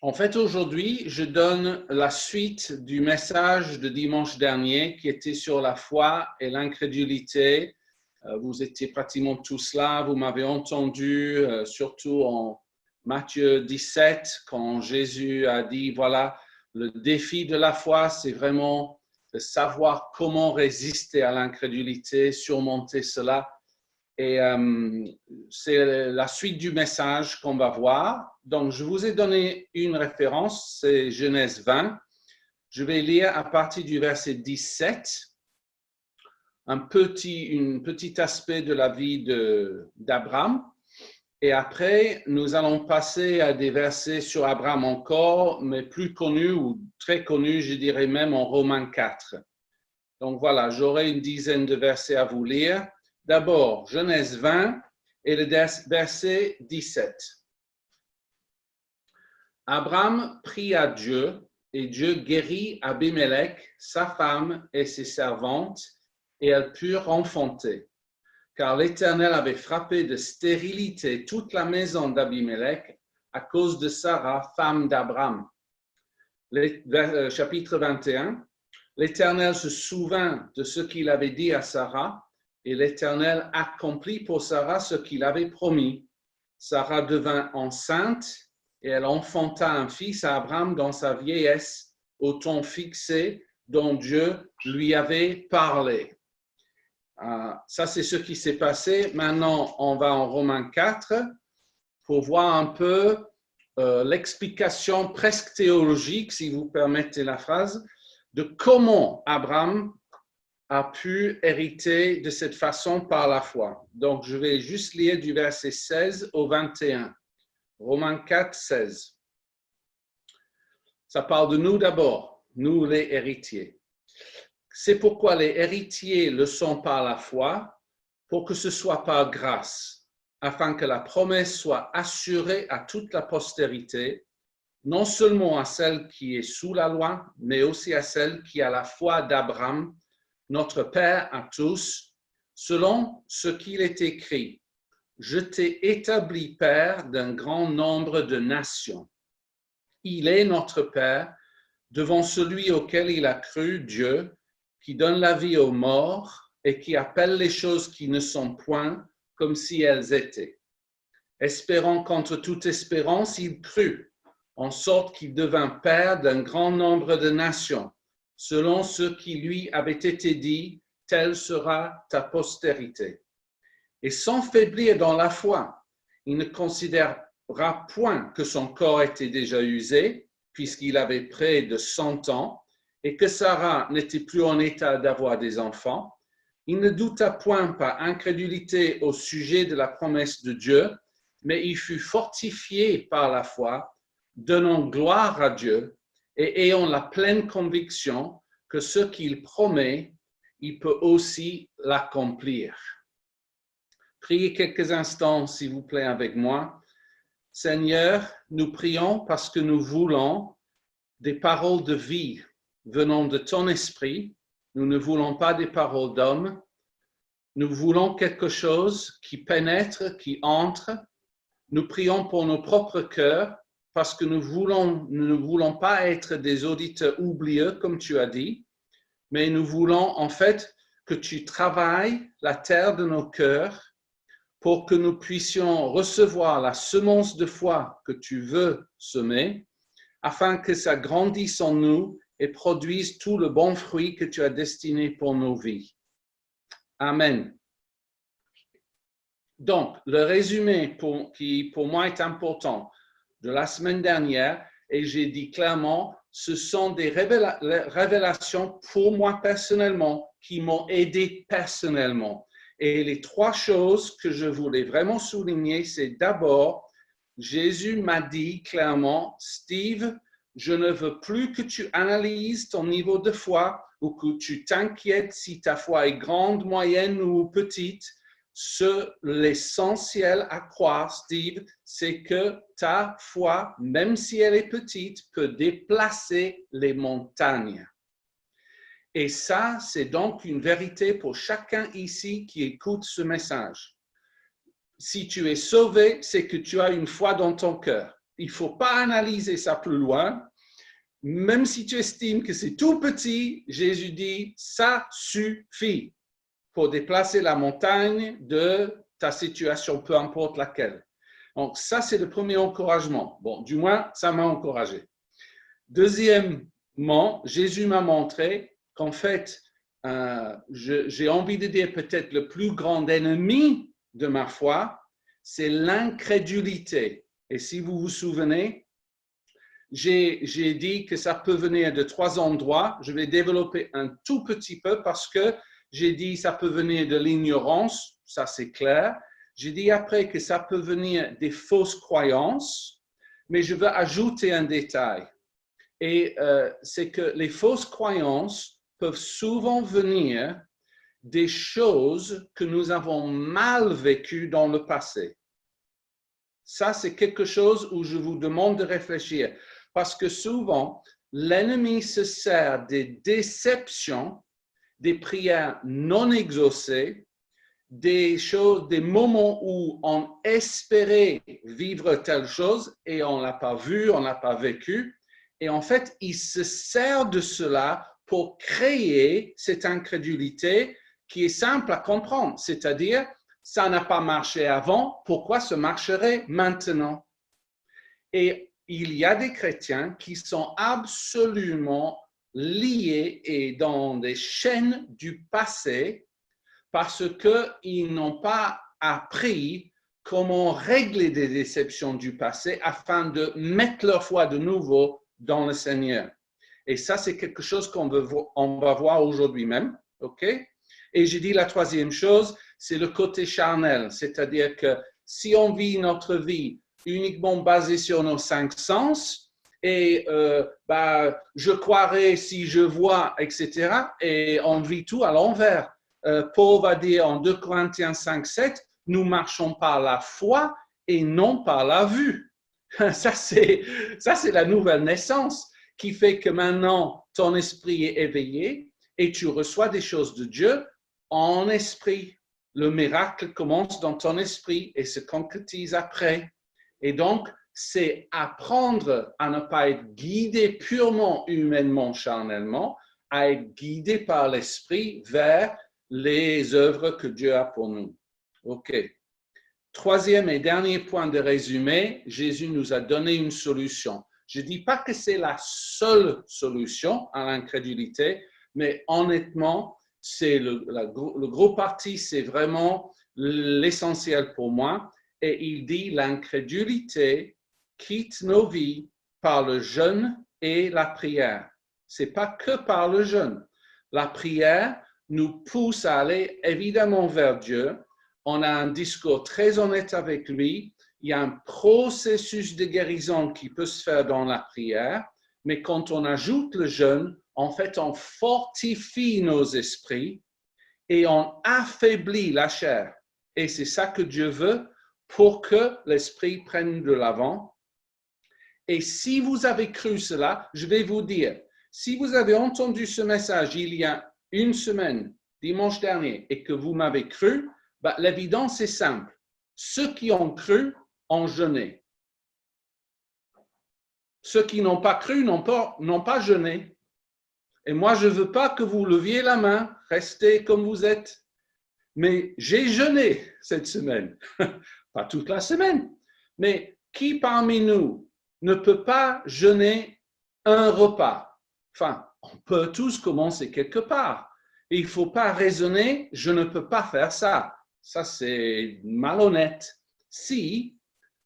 En fait, aujourd'hui, je donne la suite du message de dimanche dernier qui était sur la foi et l'incrédulité. Vous étiez pratiquement tous là, vous m'avez entendu, surtout en Matthieu 17, quand Jésus a dit, voilà, le défi de la foi, c'est vraiment de savoir comment résister à l'incrédulité, surmonter cela. Et c'est la suite du message qu'on va voir. Donc, je vous ai donné une référence, c'est Genèse 20. Je vais lire à partir du verset 17, un petit aspect de la vie d'Abraham. Et après, nous allons passer à des versets sur Abraham encore, mais plus connus ou très connus, je dirais même en Romains 4. Donc voilà, j'aurai une dizaine de versets à vous lire. D'abord, Genèse 20 et le verset 17. Abraham pria Dieu et Dieu guérit Abimelech, sa femme et ses servantes, et elles purent enfanter. Car l'Éternel avait frappé de stérilité toute la maison d'Abimelech à cause de Sarah, femme d'Abraham. Chapitre 21. L'Éternel se souvint de ce qu'il avait dit à Sarah, et l'Éternel accomplit pour Sarah ce qu'il avait promis. Sarah devint enceinte et elle enfanta un fils à Abraham dans sa vieillesse, au temps fixé dont Dieu lui avait parlé. Ça, c'est ce qui s'est passé. Maintenant, on va en Romains 4 pour voir un peu l'explication presque théologique, si vous permettez la phrase, de comment Abraham a pu hériter de cette façon par la foi. Donc, je vais juste lire du verset 16 au 21. Romains 4, 16. Ça parle de nous d'abord, nous les héritiers. C'est pourquoi les héritiers le sont par la foi, pour que ce soit par grâce, afin que la promesse soit assurée à toute la postérité, non seulement à celle qui est sous la loi, mais aussi à celle qui a la foi d'Abraham, notre Père à tous, selon ce qu'il est écrit. Je t'ai établi Père d'un grand nombre de nations. Il est notre Père devant celui auquel il a cru, Dieu, qui donne la vie aux morts et qui appelle les choses qui ne sont point comme si elles étaient. Espérant contre toute espérance, il crut, en sorte qu'il devint Père d'un grand nombre de nations, selon ce qui lui avait été dit, telle sera ta postérité. Et sans faiblir dans la foi, il ne considéra point que son corps était déjà usé, puisqu'il avait près de 100 ans, et que Sarah n'était plus en état d'avoir des enfants. Il ne douta point par incrédulité au sujet de la promesse de Dieu, mais il fut fortifié par la foi, donnant gloire à Dieu et ayant la pleine conviction que ce qu'il promet, il peut aussi l'accomplir. Priez quelques instants, s'il vous plaît, avec moi. Seigneur, nous prions parce que nous voulons des paroles de vie venant de ton esprit. Nous ne voulons pas des paroles d'hommes. Nous voulons quelque chose qui pénètre, qui entre. Nous prions pour nos propres cœurs parce que nous ne voulons pas être des auditeurs oublieux, comme tu as dit, mais nous voulons en fait que tu travailles la terre de nos cœurs pour que nous puissions recevoir la semence de foi que tu veux semer, afin que ça grandisse en nous et produise tout le bon fruit que tu as destiné pour nos vies. Amen. Donc, le résumé qui pour moi est important de la semaine dernière, et j'ai dit clairement, ce sont des révélations pour moi personnellement, qui m'ont aidé personnellement. Et les trois choses que je voulais vraiment souligner, c'est d'abord, Jésus m'a dit clairement, Steve, je ne veux plus que tu analyses ton niveau de foi ou que tu t'inquiètes si ta foi est grande, moyenne ou petite. L'essentiel à croire, Steve, c'est que ta foi, même si elle est petite, peut déplacer les montagnes. Et ça, c'est donc une vérité pour chacun ici qui écoute ce message. Si tu es sauvé, c'est que tu as une foi dans ton cœur. il ne faut pas analyser ça plus loin. Même si tu estimes que c'est tout petit, Jésus dit, ça suffit pour déplacer la montagne de ta situation, peu importe laquelle. Donc, ça, c'est le premier encouragement. Bon, du moins, ça m'a encouragé. Deuxièmement, Jésus m'a montré qu'en fait, j'ai envie de dire peut-être le plus grand ennemi de ma foi, c'est l'incrédulité. Et si vous vous souvenez, j'ai dit que ça peut venir de 3 endroits. Je vais développer un tout petit peu parce que j'ai dit que ça peut venir de l'ignorance, ça c'est clair. J'ai dit après que ça peut venir des fausses croyances, mais je veux ajouter un détail. Et c'est que les fausses croyances peuvent souvent venir des choses que nous avons mal vécues dans le passé. Ça, c'est quelque chose où je vous demande de réfléchir. Parce que souvent, l'ennemi se sert des déceptions, des prières non exaucées, des choses, des moments où on espérait vivre telle chose et on ne l'a pas vu, on ne l'a pas vécu. Et en fait, il se sert de cela pour créer cette incrédulité qui est simple à comprendre. C'est-à-dire, ça n'a pas marché avant, pourquoi ça marcherait maintenant? Et il y a des chrétiens qui sont absolument liés et dans des chaînes du passé parce qu'ils n'ont pas appris comment régler des déceptions du passé afin de mettre leur foi de nouveau dans le Seigneur. Et ça, c'est quelque chose qu'on va voir aujourd'hui même. OK? Et j'ai dit la troisième chose, c'est le côté charnel. C'est-à-dire que si on vit notre vie uniquement basée sur nos 5 sens, et je croirais si je vois, etc., et on vit tout à l'envers. Paul va dire en 2 Corinthiens 5, 7, nous marchons par la foi et non par la vue. Ça, c'est la nouvelle naissance qui fait que maintenant, ton esprit est éveillé et tu reçois des choses de Dieu en esprit. Le miracle commence dans ton esprit et se concrétise après. Et donc, c'est apprendre à ne pas être guidé purement humainement, charnellement, à être guidé par l'esprit vers les œuvres que Dieu a pour nous. OK. Troisième et dernier point de résumé, Jésus nous a donné une solution. Je ne dis pas que c'est la seule solution à l'incrédulité, mais honnêtement, c'est le gros parti, c'est vraiment l'essentiel pour moi. Et il dit l'incrédulité quitte nos vies par le jeûne et la prière. Ce n'est pas que par le jeûne. La prière nous pousse à aller évidemment vers Dieu. On a un discours très honnête avec lui. Il y a un processus de guérison qui peut se faire dans la prière, mais quand on ajoute le jeûne, en fait, on fortifie nos esprits et on affaiblit la chair. Et c'est ça que Dieu veut pour que l'esprit prenne de l'avant. Et si vous avez cru cela, je vais vous dire, si vous avez entendu ce message il y a une semaine, dimanche dernier, et que vous m'avez cru, l'évidence est simple. Ceux qui ont cru ont jeûné. Ceux qui n'ont pas cru n'ont pas jeûné. Et moi, je ne veux pas que vous leviez la main, restez comme vous êtes. Mais j'ai jeûné cette semaine. Pas toute la semaine. Mais qui parmi nous ne peut pas jeûner un repas? Enfin, on peut tous commencer quelque part. Et il ne faut pas raisonner, je ne peux pas faire ça. Ça, c'est malhonnête. Si,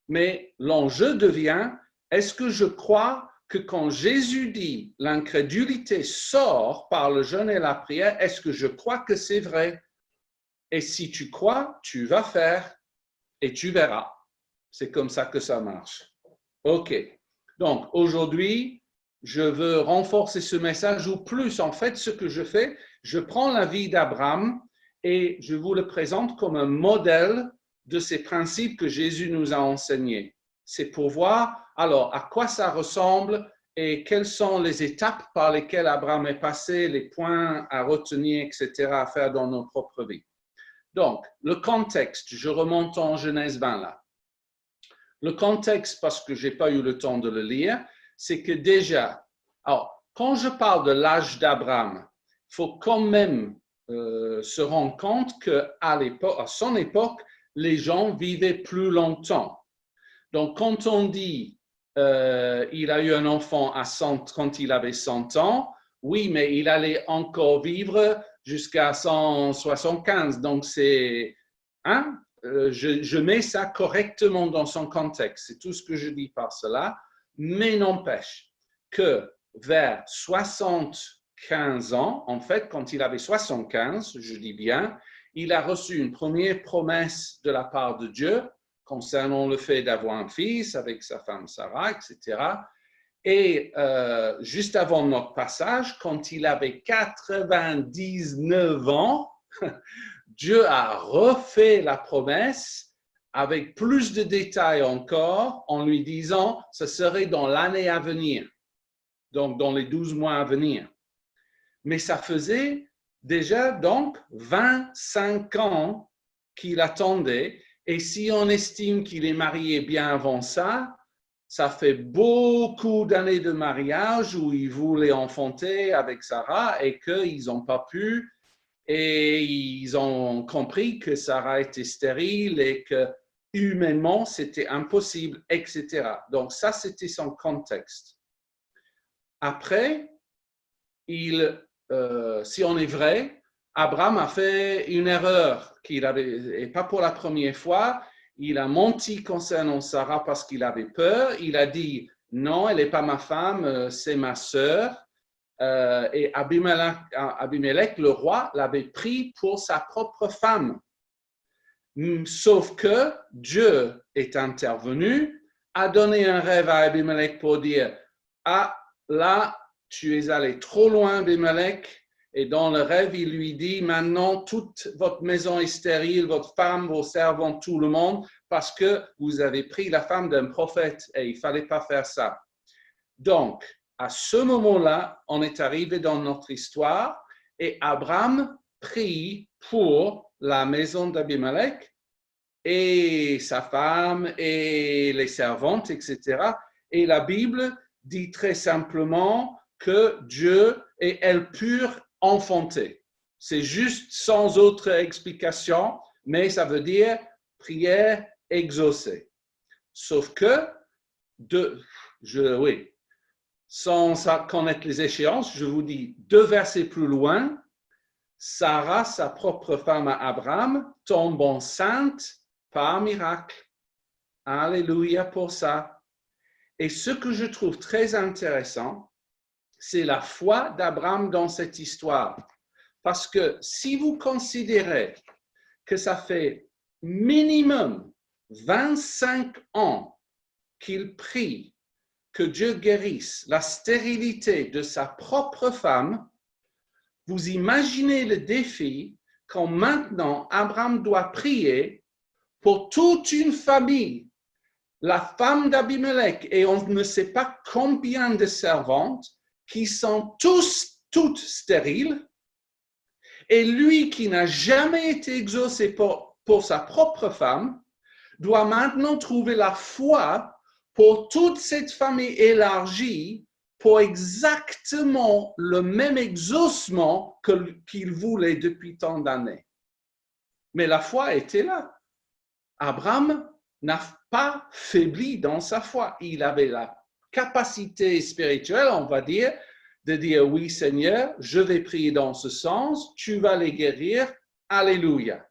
mais l'enjeu devient, est-ce que je crois que quand Jésus dit l'incrédulité sort par le jeûne et la prière, est-ce que je crois que c'est vrai? Et si tu crois, tu vas faire et tu verras. C'est comme ça que ça marche. OK. Donc, aujourd'hui, je veux renforcer ce message ou plus, en fait, ce que je fais, je prends la vie d'Abraham et je vous le présente comme un modèle de ces principes que Jésus nous a enseignés. C'est pour voir, alors, à quoi ça ressemble et quelles sont les étapes par lesquelles Abraham est passé, les points à retenir, etc., à faire dans nos propres vies. Donc, le contexte, je remonte en Genèse 20 là. Le contexte, parce que je n'ai pas eu le temps de le lire, c'est que déjà, alors, quand je parle de l'âge d'Abraham, il faut quand même se rendre compte qu'à son époque, les gens vivaient plus longtemps. Donc, quand on dit il a eu un enfant quand il avait 100 ans, oui, mais il allait encore vivre jusqu'à 175. Donc, c'est... Hein? Je mets ça correctement dans son contexte. C'est tout ce que je dis par cela. Mais n'empêche que vers 75 ans, en fait, quand il avait 75, je dis bien, il a reçu une première promesse de la part de Dieu concernant le fait d'avoir un fils avec sa femme Sarah, etc. Et juste avant notre passage, quand il avait 99 ans, Dieu a refait la promesse avec plus de détails encore en lui disant « ce serait dans l'année à venir », donc dans les 12 mois à venir. Mais ça faisait déjà donc 25 ans qu'il attendait. Et si on estime qu'il est marié bien avant ça, ça fait beaucoup d'années de mariage où il voulait enfanter avec Sarah et qu'ils n'ont pas pu. Et ils ont compris que Sarah était stérile et que humainement, c'était impossible, etc. Donc ça, c'était son contexte. Après, si on est vrai, Abraham a fait une erreur et pas pour la première fois. Il a menti concernant Sarah parce qu'il avait peur. Il a dit non, elle n'est pas ma femme, c'est ma sœur. Et Abimelech, le roi, l'avait pris pour sa propre femme. Sauf que Dieu est intervenu, a donné un rêve à Abimelech pour dire « Ah, là, tu es allé trop loin, Abimelech. » Et dans le rêve, il lui dit « Maintenant, toute votre maison est stérile, votre femme, vos servants, tout le monde, parce que vous avez pris la femme d'un prophète et il ne fallait pas faire ça. » Donc, à ce moment-là, on est arrivé dans notre histoire et Abraham prie pour la maison d'Abimelech et sa femme et les servantes, etc. Et la Bible dit très simplement que Dieu et elles purent enfanter. C'est juste sans autre explication, mais ça veut dire prière exaucée. Sauf que, sans connaître les échéances, je vous dis 2 versets plus loin, Sarah, sa propre femme à Abraham, tombe enceinte par miracle. Alléluia pour ça. Et ce que je trouve très intéressant, c'est la foi d'Abraham dans cette histoire. Parce que si vous considérez que ça fait minimum 25 ans qu'il prie que Dieu guérisse la stérilité de sa propre femme, vous imaginez le défi quand maintenant Abraham doit prier pour toute une famille, la femme d'Abimelech, et on ne sait pas combien de servantes qui sont toutes stériles, et lui qui n'a jamais été exaucé pour sa propre femme, doit maintenant trouver la foi pour toute cette famille élargie pour exactement le même exaucement qu'il voulait depuis tant d'années. Mais la foi était là. Abraham n'a pas faibli dans sa foi. Il avait la capacité spirituelle, on va dire, de dire oui Seigneur, je vais prier dans ce sens, tu vas les guérir, alléluia.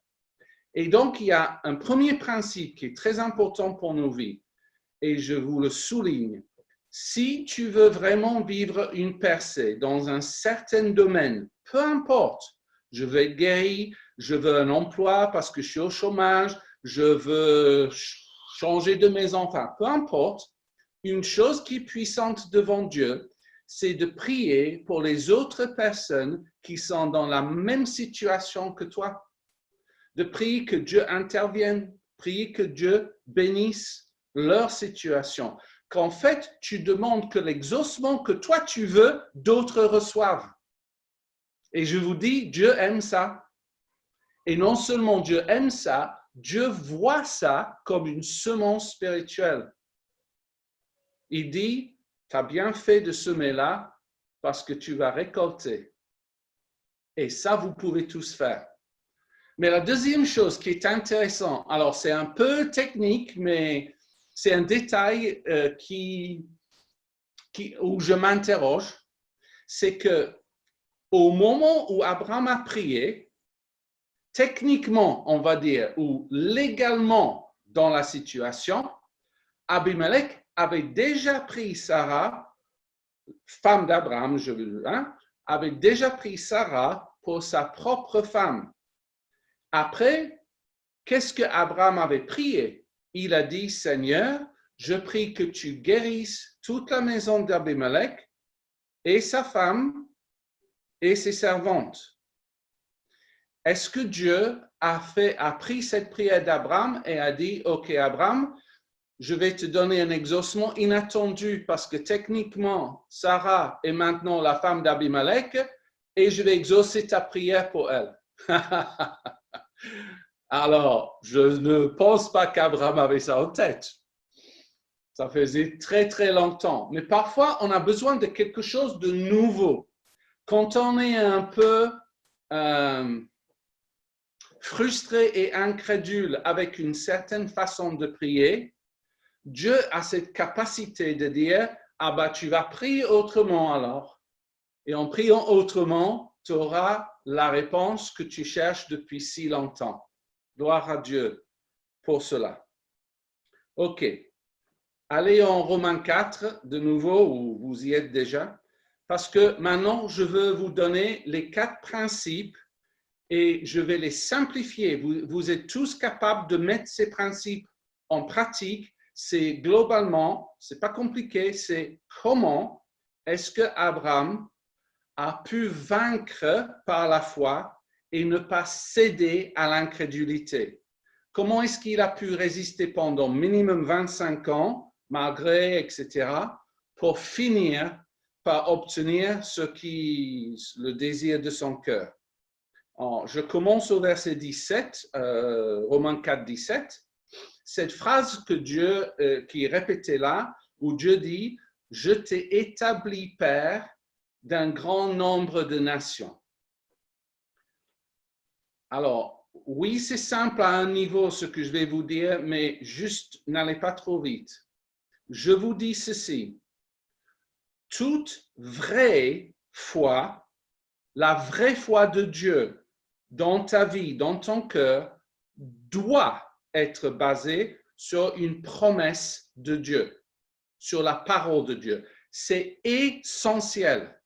Et donc il y a un premier principe qui est très important pour nos vies, et je vous le souligne. Si tu veux vraiment vivre une percée dans un certain domaine, peu importe, je veux être guéri, je veux un emploi parce que je suis au chômage, je veux changer de maison, enfin, peu importe, une chose qui est puissante devant Dieu, c'est de prier pour les autres personnes qui sont dans la même situation que toi. De prier que Dieu intervienne, prier que Dieu bénisse leur situation. Qu'en fait, tu demandes que l'exaucement que toi tu veux, d'autres reçoivent. Et je vous dis, Dieu aime ça. Et non seulement Dieu aime ça, Dieu voit ça comme une semence spirituelle. Il dit, tu as bien fait de semer là parce que tu vas récolter. Et ça, vous pouvez tous faire. Mais la deuxième chose qui est intéressante, alors c'est un peu technique, mais c'est un détail où je m'interroge, c'est que au moment où Abraham a prié, techniquement, on va dire, ou légalement dans la situation, Abimelech avait déjà pris Sarah, femme d'Abraham, avait déjà pris Sarah pour sa propre femme. Après, qu'est-ce que Abraham avait prié? Il a dit, Seigneur, je prie que tu guérisses toute la maison d'Abimelech et sa femme et ses servantes. Est-ce que Dieu a pris cette prière d'Abraham et a dit, OK, Abraham, je vais te donner un exaucement inattendu parce que techniquement, Sarah est maintenant la femme d'Abimelech et je vais exaucer ta prière pour elle. Alors, je ne pense pas qu'Abraham avait ça en tête. Ça faisait très, très longtemps. Mais parfois, on a besoin de quelque chose de nouveau. Quand on est un peu frustré et incrédule avec une certaine façon de prier, Dieu a cette capacité de dire, ah bah tu vas prier autrement alors. Et en priant autrement, tu auras la réponse que tu cherches depuis si longtemps. Gloire à Dieu pour cela. OK. Allez en Romains 4 de nouveau, où vous y êtes déjà, parce que maintenant, je veux vous donner les 4 principes et je vais les simplifier. Vous êtes tous capables de mettre ces principes en pratique. C'est globalement, c'est pas compliqué, c'est comment est-ce que Abraham a pu vaincre par la foi et ne pas céder à l'incrédulité. Comment est-ce qu'il a pu résister pendant minimum 25 ans, malgré, etc., pour finir par obtenir le désir de son cœur. Alors, je commence au verset 17, Romains 4, 17. Cette phrase que Dieu, qui est répétée là, où Dieu dit, « Je t'ai établi père d'un grand nombre de nations. » Alors, oui, c'est simple à un niveau ce que je vais vous dire, mais juste n'allez pas trop vite. Je vous dis ceci, toute vraie foi, la vraie foi de Dieu dans ta vie, dans ton cœur, doit être basée sur une promesse de Dieu, sur la parole de Dieu. C'est essentiel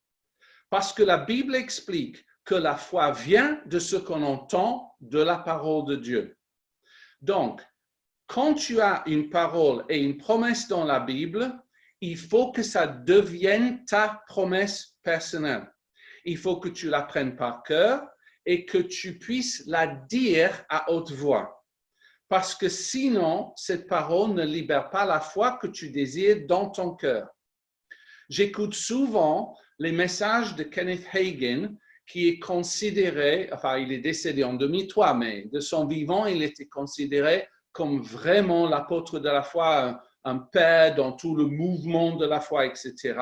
parce que la Bible explique que la foi vient de ce qu'on entend de la parole de Dieu. Donc, quand tu as une parole et une promesse dans la Bible, il faut que ça devienne ta promesse personnelle. Il faut que tu la prennes par cœur et que tu puisses la dire à haute voix. Parce que sinon, cette parole ne libère pas la foi que tu désires dans ton cœur. J'écoute souvent les messages de Kenneth Hagin, qui est considéré, enfin il est décédé en 2003, mais de son vivant, il était considéré comme vraiment l'apôtre de la foi, un père dans tout le mouvement de la foi, etc.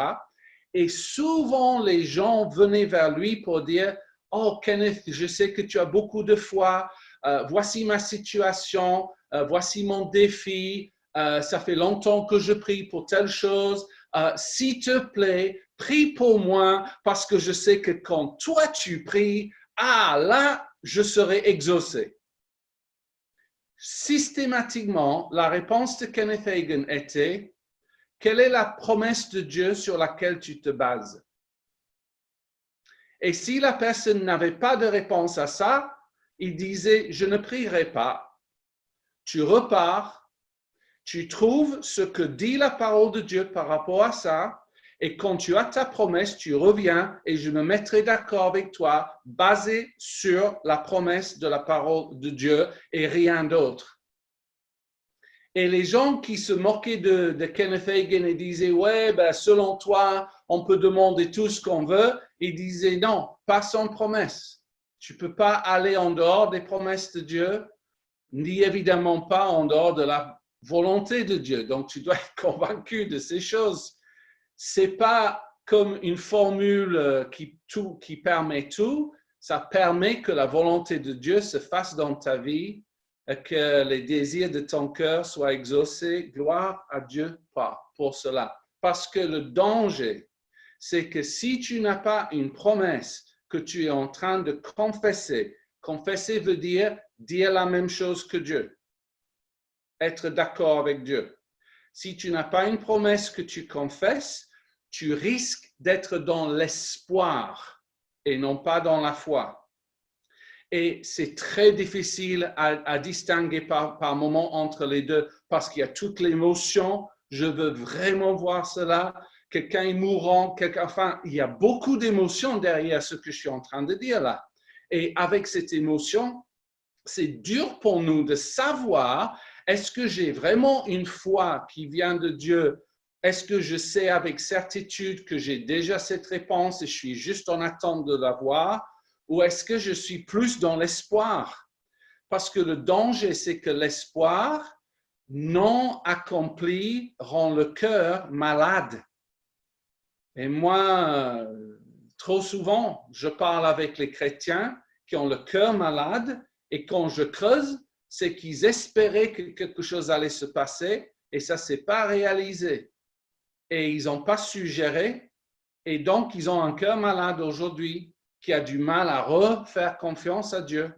Et souvent, les gens venaient vers lui pour dire, « Oh Kenneth, je sais que tu as beaucoup de foi, voici ma situation, voici mon défi, ça fait longtemps que je prie pour telle chose, s'il te plaît, prie pour moi parce que je sais que quand toi tu pries, là, je serai exaucé. » Systématiquement, la réponse de Kenneth Hagin était, quelle est la promesse de Dieu sur laquelle tu te bases? Et si la personne n'avait pas de réponse à ça, il disait, je ne prierai pas. Tu repars, tu trouves ce que dit la parole de Dieu par rapport à ça, et quand tu as ta promesse, tu reviens et je me mettrai d'accord avec toi, basé sur la promesse de la parole de Dieu et rien d'autre. Et les gens qui se moquaient de Kenneth Hagin et disaient, ouais, ben, selon toi, on peut demander tout ce qu'on veut, ils disaient, non, pas sans promesse. Tu ne peux pas aller en dehors des promesses de Dieu. ni évidemment pas en dehors de la volonté de Dieu. Donc, tu dois être convaincu de ces choses. C'est pas comme une formule qui permet tout. Ça permet que la volonté de Dieu se fasse dans ta vie et que les désirs de ton cœur soient exaucés. Gloire à Dieu pour cela. Parce que le danger, c'est que si tu n'as pas une promesse que tu es en train de confesser, confesser veut dire la même chose que Dieu, être d'accord avec Dieu. Si tu n'as pas une promesse que tu confesses, tu risques d'être dans l'espoir et non pas dans la foi. Et c'est très difficile à distinguer par moment entre les deux parce qu'il y a toute l'émotion. Je veux vraiment voir cela. Quelqu'un est mourant, enfin, il y a beaucoup d'émotions derrière ce que je suis en train de dire là. Et avec cette émotion, c'est dur pour nous de savoir, est-ce que j'ai vraiment une foi qui vient de Dieu? Est-ce que je sais avec certitude que j'ai déjà cette réponse et je suis juste en attente de l'avoir? Ou est-ce que je suis plus dans l'espoir? Parce que le danger, c'est que l'espoir non accompli rend le cœur malade. Et moi, trop souvent, je parle avec les chrétiens qui ont le cœur malade et quand je creuse, c'est qu'ils espéraient que quelque chose allait se passer et ça ne s'est pas réalisé. Et ils n'ont pas su gérer et donc ils ont un cœur malade aujourd'hui qui a du mal à refaire confiance à Dieu.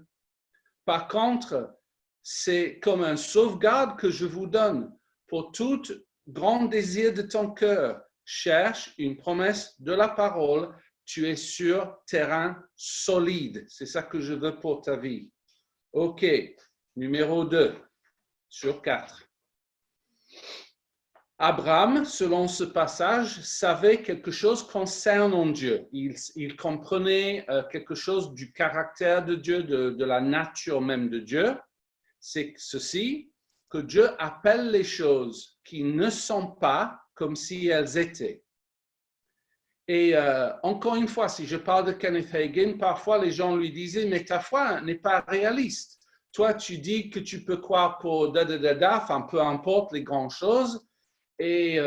Par contre, c'est comme un sauvegarde que je vous donne pour tout grand désir de ton cœur. Cherche une promesse de la parole, tu es sur terrain solide. C'est ça que je veux pour ta vie. OK, numéro 2 sur 4. Abraham, selon ce passage, savait quelque chose concernant Dieu. Il comprenait quelque chose du caractère de Dieu, de la nature même de Dieu. C'est ceci, que Dieu appelle les choses qui ne sont pas comme si elles étaient. Et encore une fois, si je parle de Kenneth Hagin, parfois les gens lui disaient, mais ta foi n'est pas réaliste. Toi, tu dis que tu peux croire pour enfin peu importe les grandes choses. Et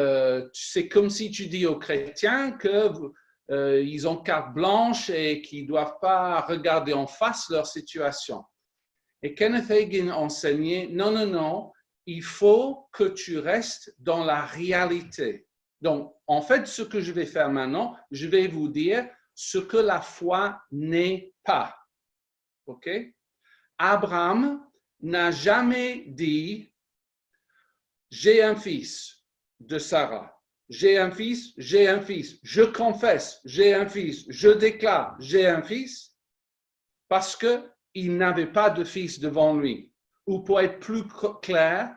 c'est comme si tu dis aux chrétiens qu'ils ont carte blanche et qu'ils ne doivent pas regarder en face leur situation. Et Kenneth Hagin enseignait, non, il faut que tu restes dans la réalité. Donc, en fait, ce que je vais faire maintenant, je vais vous dire ce que la foi n'est pas. OK? Abraham n'a jamais dit, j'ai un fils de Sarah. J'ai un fils, je confesse, j'ai un fils, je déclare, j'ai un fils, parce qu'il n'avait pas de fils devant lui. Ou pour être plus clair,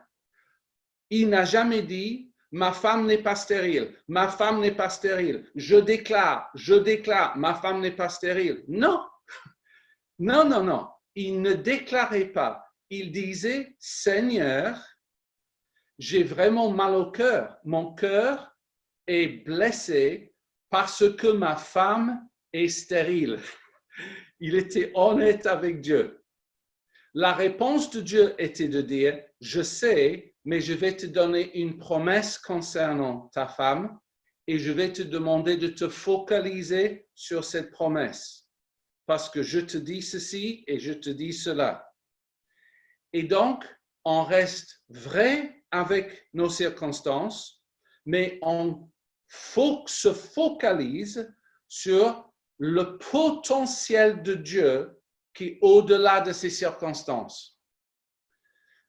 il n'a jamais dit, ma femme n'est pas stérile, ma femme n'est pas stérile, je déclare, ma femme n'est pas stérile. Non, non, il ne déclarait pas. Il disait, Seigneur, j'ai vraiment mal au cœur. Mon cœur est blessé parce que ma femme est stérile. Il était honnête avec Dieu. La réponse de Dieu était de dire, je sais, mais je vais te donner une promesse concernant ta femme et je vais te demander de te focaliser sur cette promesse parce que je te dis ceci et je te dis cela. Et donc, on reste vrai avec nos circonstances, mais on se focalise sur le potentiel de Dieu qui est au-delà de ces circonstances.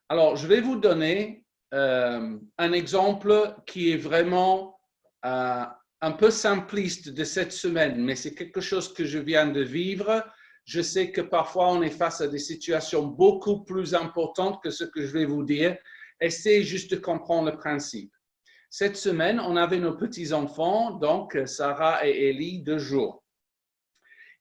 Alors, je vais vous donner un exemple qui est vraiment un peu simpliste de cette semaine, mais c'est quelque chose que je viens de vivre. Je sais que parfois on est face à des situations beaucoup plus importantes que ce que je vais vous dire. Essayez juste de comprendre le principe. Cette semaine, on avait nos petits-enfants, donc Sarah et Ellie, 2 jours.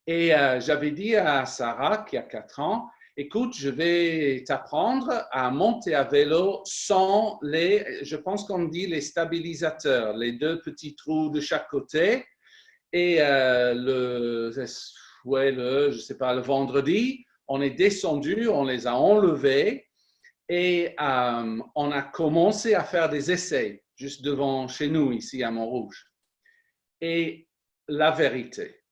Et j'avais dit à Sarah, qui a 4 ans, écoute, je vais t'apprendre à monter à vélo sans je pense qu'on dit les stabilisateurs, les 2 petits trous de chaque côté. Et le vendredi, on est descendu, on les a enlevés Et on a commencé à faire des essais juste devant chez nous, ici à Montrouge. Et la vérité,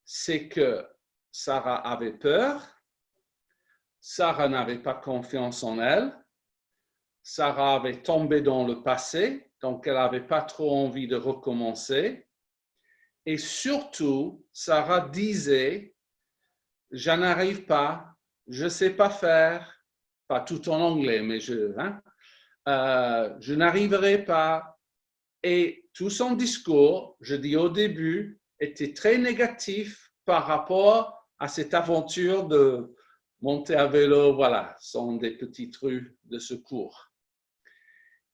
c'est que Sarah avait peur, Sarah n'avait pas confiance en elle, Sarah avait tombé dans le passé, donc elle n'avait pas trop envie de recommencer. Et surtout, Sarah disait, je n'arrive pas, je ne sais pas faire, pas tout en anglais, mais je n'arriverai pas. Et tout son discours, je dis au début, était très négatif par rapport à cette aventure de monter à vélo. Voilà, ce sont des petites rues de secours.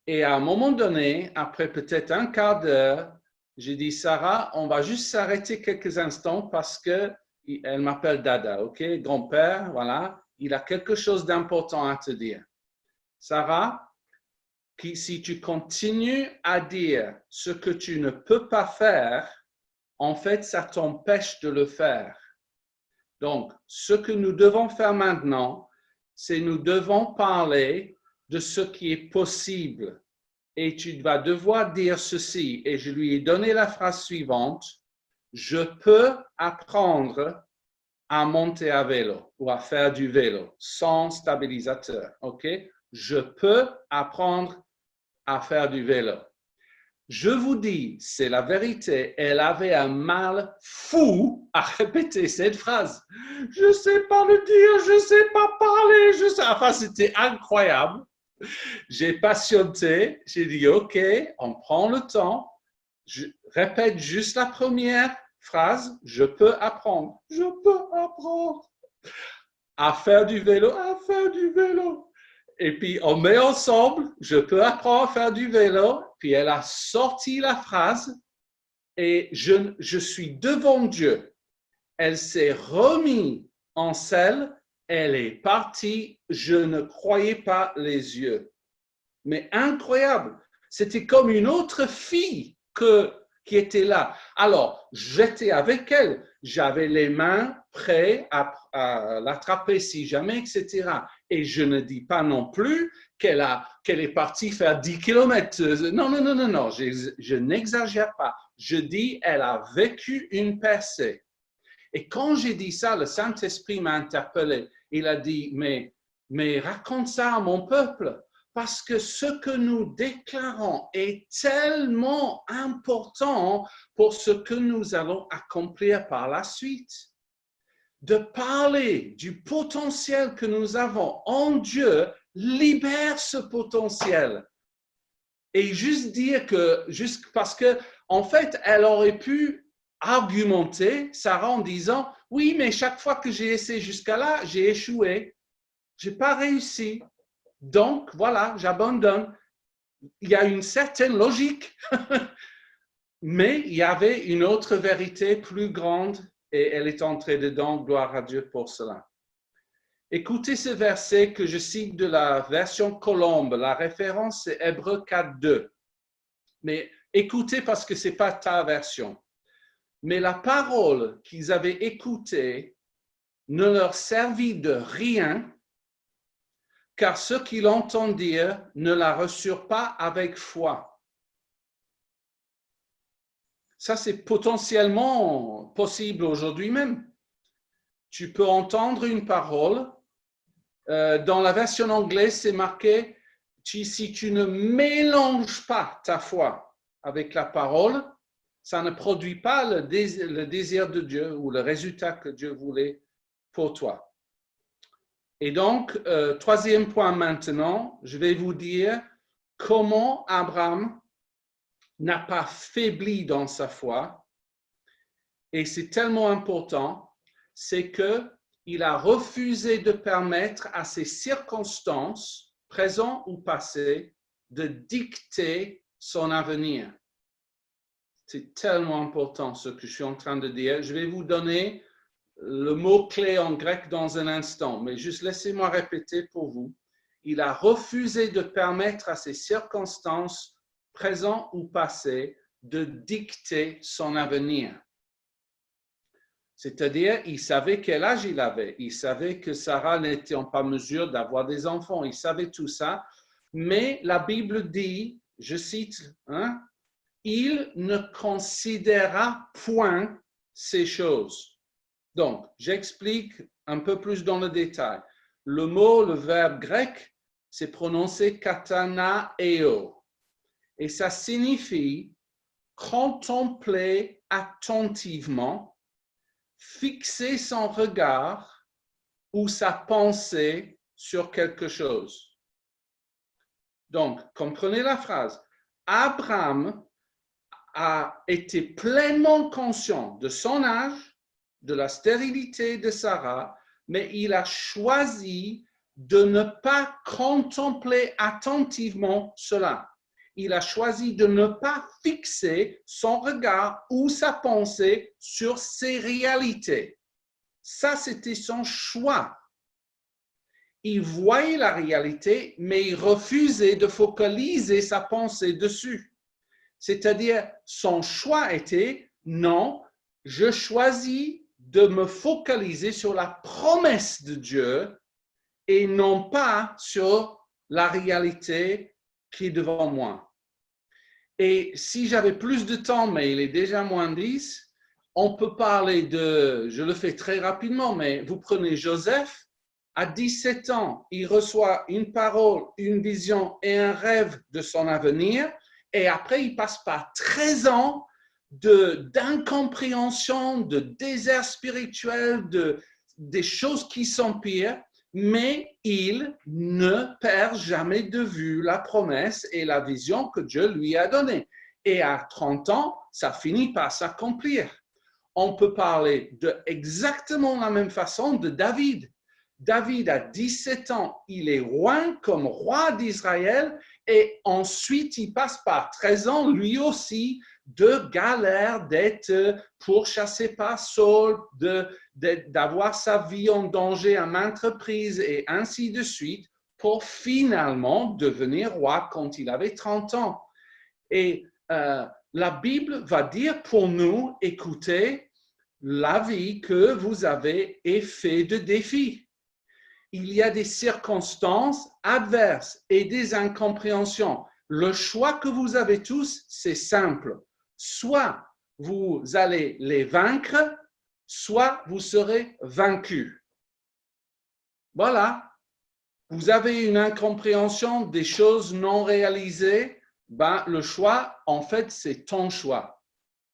Et à un moment donné, après peut-être un quart d'heure, j'ai dit, Sarah, on va juste s'arrêter quelques instants parce qu'elle m'appelle Dada, ok? Grand-père, voilà, il a quelque chose d'important à te dire. Sarah, si tu continues à dire ce que tu ne peux pas faire, en fait, ça t'empêche de le faire. Donc, ce que nous devons faire maintenant, c'est nous devons parler de ce qui est possible. Et tu vas devoir dire ceci. Et je lui ai donné la phrase suivante. Je peux apprendre à monter à vélo ou à faire du vélo sans stabilisateur. OK? Je peux apprendre à faire du vélo. Je vous dis, c'est la vérité, elle avait un mal fou à répéter cette phrase. Je ne sais pas le dire, je ne sais pas parler, je sais. Enfin, c'était incroyable. J'ai patienté, j'ai dit OK, on prend le temps, je répète juste la première phrase, je peux apprendre, je peux apprendre à faire du vélo, à faire du vélo. Et puis on met ensemble, je peux apprendre à faire du vélo, puis elle a sorti la phrase et je suis devant Dieu. Elle s'est remise en selle, elle est partie, je ne croyais pas les yeux. Mais incroyable. C'était comme une autre fille qui était là. Alors, j'étais avec elle. J'avais les mains prêtes à l'attraper si jamais, etc. Et je ne dis pas non plus qu'elle est partie faire 10 kilomètres. Non, non, non, non, non. Je n'exagère pas. Je dis, elle a vécu une percée. Et quand j'ai dit ça, le Saint-Esprit m'a interpellé. Il a dit, mais raconte ça à mon peuple. Parce que ce que nous déclarons est tellement important pour ce que nous allons accomplir par la suite. De parler du potentiel que nous avons en Dieu libère ce potentiel. Et juste dire que, juste parce que, en fait, elle aurait pu argumenter, Sarah, en disant, oui, mais chaque fois que j'ai essayé jusqu'à là, j'ai échoué. Je n'ai pas réussi. Donc, voilà, j'abandonne. Il y a une certaine logique, mais il y avait une autre vérité plus grande et elle est entrée dedans, gloire à Dieu pour cela. Écoutez ce verset que je cite de la version Colombe. La référence, c'est Hébreux 4.2. Mais écoutez parce que ce n'est pas ta version. Mais la parole qu'ils avaient écoutée ne leur servit de rien, car ceux qui l'entendirent ne la reçurent pas avec foi. Ça, c'est potentiellement possible aujourd'hui même. Tu peux entendre une parole. Dans la version anglaise, c'est marqué, si tu ne mélanges pas ta foi avec la parole, ça ne produit pas le désir de Dieu ou le résultat que Dieu voulait pour toi. Et donc, troisième point maintenant, je vais vous dire comment Abraham n'a pas faibli dans sa foi. Et c'est tellement important, c'est qu'il a refusé de permettre à ses circonstances, présentes ou passées, de dicter son avenir. C'est tellement important ce que je suis en train de dire. Je vais vous donner le mot-clé en grec dans un instant, mais juste laissez-moi répéter pour vous. Il a refusé de permettre à ses circonstances, présentes ou passées, de dicter son avenir. C'est-à-dire, il savait quel âge il avait. Il savait que Sarah n'était pas en mesure d'avoir des enfants. Il savait tout ça. Mais la Bible dit, je cite, hein, il ne considéra point ces choses. Donc, j'explique un peu plus dans le détail. Le mot, le verbe grec, c'est prononcé katanaeo. Et ça signifie contempler attentivement, fixer son regard ou sa pensée sur quelque chose. Donc, comprenez la phrase. Abraham a été pleinement conscient de son âge, de la stérilité de Sarah, mais il a choisi de ne pas contempler attentivement cela. Il a choisi de ne pas fixer son regard ou sa pensée sur ces réalités. Ça, c'était son choix. Il voyait la réalité, mais il refusait de focaliser sa pensée dessus. C'est-à-dire, son choix était, non, je choisis de me focaliser sur la promesse de Dieu et non pas sur la réalité qui est devant moi. Et si j'avais plus de temps, mais il est déjà moins 10, on peut parler de, je le fais très rapidement, mais vous prenez Joseph, à 17 ans, il reçoit une parole, une vision et un rêve de son avenir. Et après, il passe par 13 ans d'incompréhension, de désert spirituel, des choses qui sont pires, mais il ne perd jamais de vue la promesse et la vision que Dieu lui a donnée. Et à 30 ans, ça finit par s'accomplir. On peut parler de exactement la même façon de David. David, à 17 ans, il est roi comme roi d'Israël et ensuite il passe par 13 ans, lui aussi, de galère d'être pourchassé par Saul, d'avoir sa vie en danger à maintes reprises et ainsi de suite pour finalement devenir roi quand il avait 30 ans. Et la Bible va dire pour nous, écoutez, la vie que vous avez est faite de défis. Il y a des circonstances adverses et des incompréhensions. Le choix que vous avez tous, c'est simple. Soit vous allez les vaincre, soit vous serez vaincus. Voilà. Vous avez une incompréhension des choses non réalisées, ben, le choix, en fait, c'est ton choix.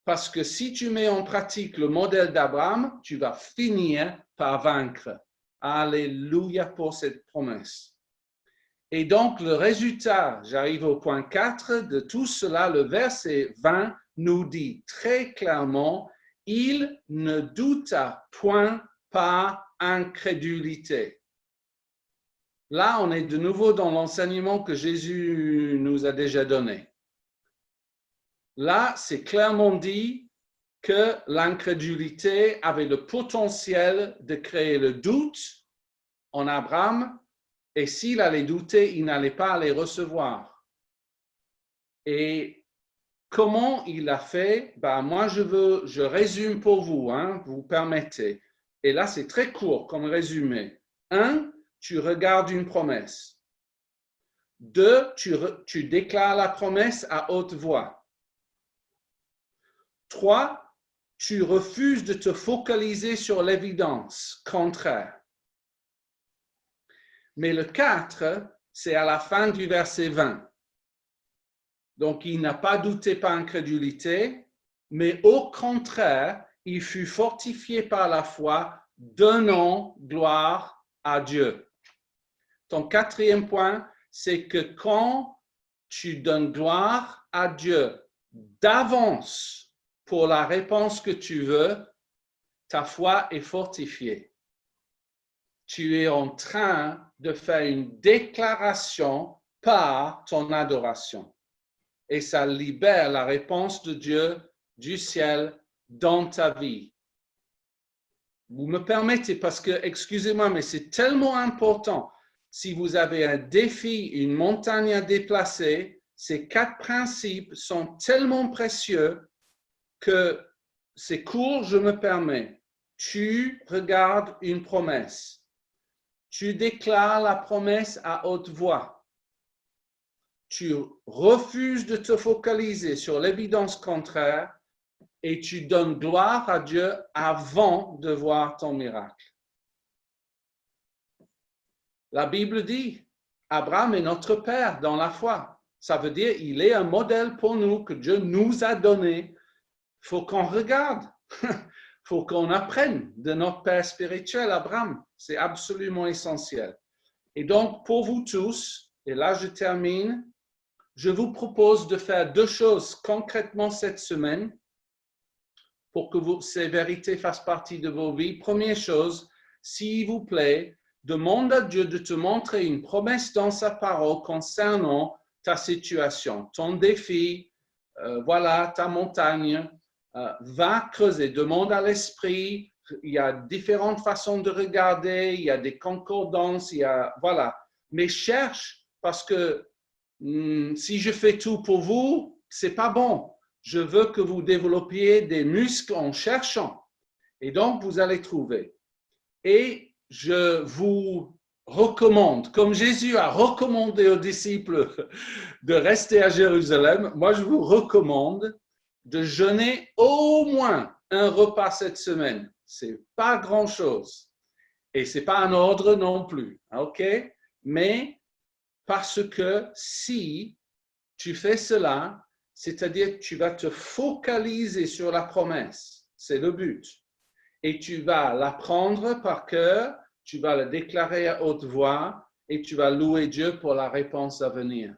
Parce que si tu mets en pratique le modèle d'Abraham, tu vas finir par vaincre. Alléluia pour cette promesse. Et donc, le résultat, j'arrive au point 4 de tout cela, le verset 20 nous dit très clairement, il ne douta point par incrédulité. Là, on est de nouveau dans l'enseignement que Jésus nous a déjà donné. Là, c'est clairement dit que l'incrédulité avait le potentiel de créer le doute en Abraham, et s'il allait douter, il n'allait pas les recevoir. Et comment il a fait? Ben, moi, je résume pour vous, hein, vous permettez. Et là, c'est très court comme résumé. 1, tu regardes une promesse. 2, tu déclares la promesse à haute voix. 3, tu refuses de te focaliser sur l'évidence contraire. Mais le 4, c'est à la fin du verset 20. Donc, il n'a pas douté par incrédulité, mais au contraire, il fut fortifié par la foi, donnant gloire à Dieu. Ton 4e point, c'est que quand tu donnes gloire à Dieu d'avance pour la réponse que tu veux, ta foi est fortifiée. Tu es en train de faire une déclaration par ton adoration. Et ça libère la réponse de Dieu du ciel dans ta vie. Vous me permettez, parce que, excusez-moi, mais c'est tellement important. Si vous avez un défi, une montagne à déplacer, ces 4 principes sont tellement précieux que c'est court, je me permets. tu regardes une promesse. Tu déclares la promesse à haute voix. Tu refuses de te focaliser sur l'évidence contraire et tu donnes gloire à Dieu avant de voir ton miracle. La Bible dit, Abraham est notre père dans la foi. Ça veut dire il est un modèle pour nous que Dieu nous a donné. Il faut qu'on regarde. Il faut qu'on apprenne de notre père spirituel, Abraham. C'est absolument essentiel. Et donc, pour vous tous, et là je termine, je vous propose de faire deux choses concrètement cette semaine pour que ces vérités fassent partie de vos vies. Première chose, s'il vous plaît, demande à Dieu de te montrer une promesse dans sa parole concernant ta situation, ton défi, voilà, ta montagne. Va creuser, demande à l'esprit. Il y a différentes façons de regarder, il y a des concordances, voilà. Mais cherche, parce que si je fais tout pour vous, c'est pas bon. Je veux que vous développiez des muscles en cherchant. Et donc, vous allez trouver. Et je vous recommande, comme Jésus a recommandé aux disciples de rester à Jérusalem, moi je vous recommande de jeûner au moins un repas cette semaine. C'est pas grand-chose. Et c'est pas un ordre non plus. OK? Mais parce que si tu fais cela, c'est-à-dire que tu vas te focaliser sur la promesse. C'est le but. Et tu vas l'apprendre par cœur, tu vas le déclarer à haute voix et tu vas louer Dieu pour la réponse à venir.